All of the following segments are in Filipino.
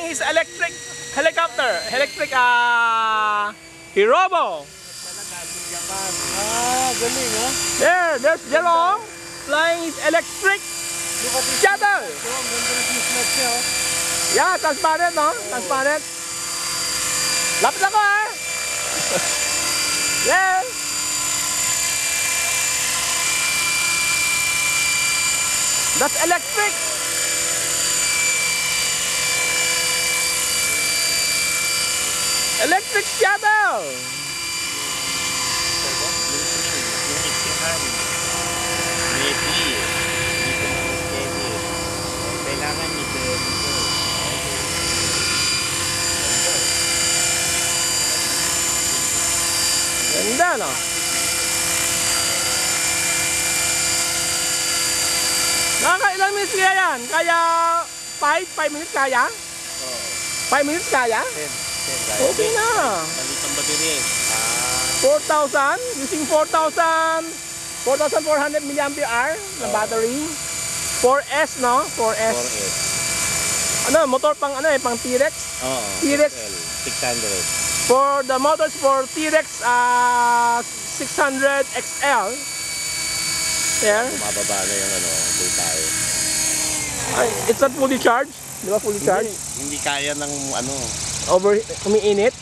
flying his electric helicopter, electric Hirobo. Galing ha? There's Jerome flying his electric shuttle. Yeah, transparent, no? Transparent. Lapit ako, ha? Yeah. That's electric. Electric shuttle. Kailangan nito. Ganda, no? Nakakailang minutes kaya yan? Kaya 5 minutes kaya? 5 minutes kaya? 10. Okay na. Malit ang battery. 4,000? Using 4,400 mAh na battery. 4S, no? 4S. Ano, motor pang ano eh, pang T-Rex? T-Rex 600. For the motors for T-Rex 600 XL. There. Bumababa na yung ano, tayo. Ay, it's not fully charged. Di ba fully charged? Hindi kaya ng ano. Umiinit.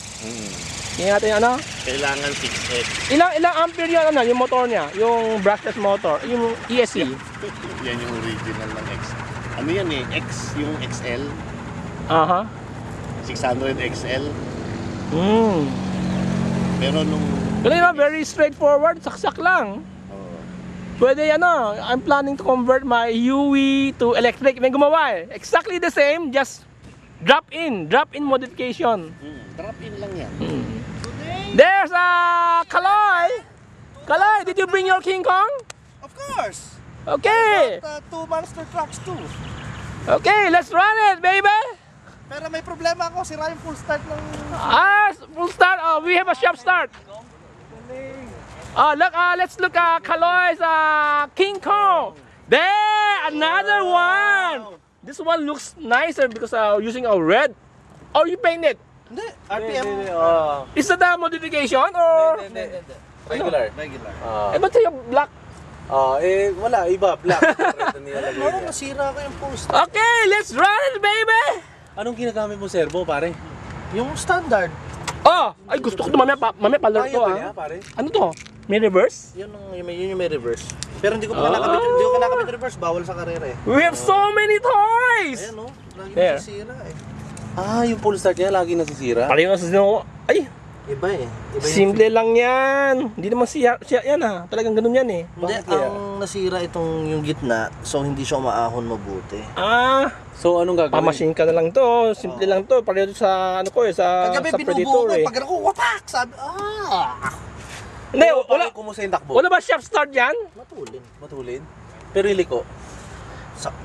Tingnan natin yung ano. Kailangan 6X. Ilang ampere yung ano, yung motor niya, yung brushless motor, yung ESC. Yan yung original ng X. Ano yan eh, X, yung XL. 600 XL. Pero nung... Pero yun, very straightforward, saksak lang. Pwede ano, I'm planning to convert my UE to electric. May gumawa eh. Exactly the same, just drop in modification. Drop in lang yan. There's Kaloy. Kaloy, did you bring your King Kong? Of course. Okay. I got 2 monster trucks too. Okay, let's run it, baby. Pero may problema ako, sira yung full start ng... Full start. Oh, we have a shop start. Look, let's look at Kaloy's King Kong. There, another one. This one looks nicer because using a red. Oh, you painted? Hindi, RPM. Is that a modification or? Hindi. Regular. Eh, ba't sa'yo black? Wala, iba, black. Oo, nasira ko yung post. Okay, let's run it, baby. Anong ginagamit mo servo, pare? Yung standard. Oh, ay gusto ko ito mamaya palaro to pare. Ano to? May reverse? Yun yung may reverse. Pero hindi ko pa nakakabit yung reverse, bawal sa karera eh. We have so many toys. Ayan o, lagi There. nasisira eh. Yung full start niya lagi nasisira. Pareho na sa sino. Ay, Iba eh. Iba yung simple lang yan. Hindi naman siya yan ha. Talagang ganun yan eh. Hindi, ang nasira itong yung gitna, so hindi siya umaahon mabuti. So anong gagawin? Pamasin ka na lang to. Simple lang to. Pareho sa ano ko eh, sa Kagabi Predator binubuo ko, eh. pag ako, wapak! Sabi, Hindi, Wala kumusta yung takbo? wala ba shop start yan? Matulin. Pero yung liko.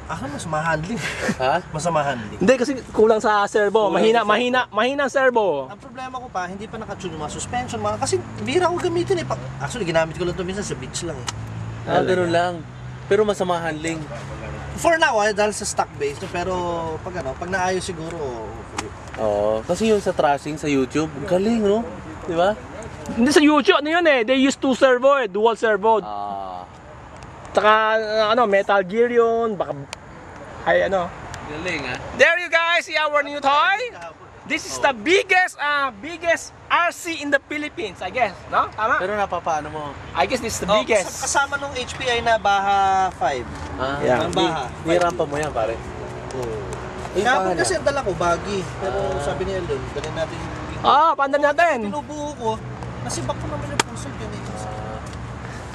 Masama handling. Ha? Masama handling. Hindi kasi kulang sa servo. Mahina ang servo. Ang problema ko pa, hindi pa nakatune yung mga suspension, kasi bira ko gamitin eh. Actually, ginamit ko lang ito minsan sa beach lang eh. Ganun lang. Pero masama handling. For now, dahil sa stock base, pero pag naayos siguro, Kasi yun sa trashing sa YouTube, galing no? Di ba? Hindi sa YouTube, ano yun eh. They use 2 servo eh. Dual servo. Tsaka Metal Gear yun. Baka Galing ha? There you guys see our new toy. This is the biggest RC in the Philippines, I guess. No? Tama? Pero napapaano mo? I guess this is the biggest. Kasama nung HPI na Baha 5. Yeah. Ang Baha. Nirampa mo yan pare. Kahapon kasi ang dala ko, baggy. Pero sabi ni Elden, dalhin natin yung... Pandan natin. Pinubuo ko, nasibak ko naman yung puso yun eh.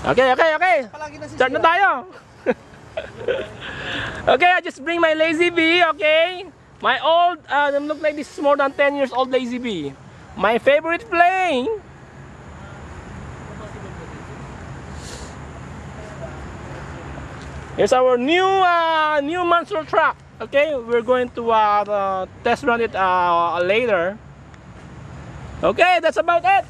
Okay. Palagi nasisira. Start na tayo. Okay, I just bring my Lazy B, okay? My old, look like this is more than 10 years old Lazy B. My favorite plane. Here's our new monster truck. Okay, we're going to test run it later. Okay, that's about it.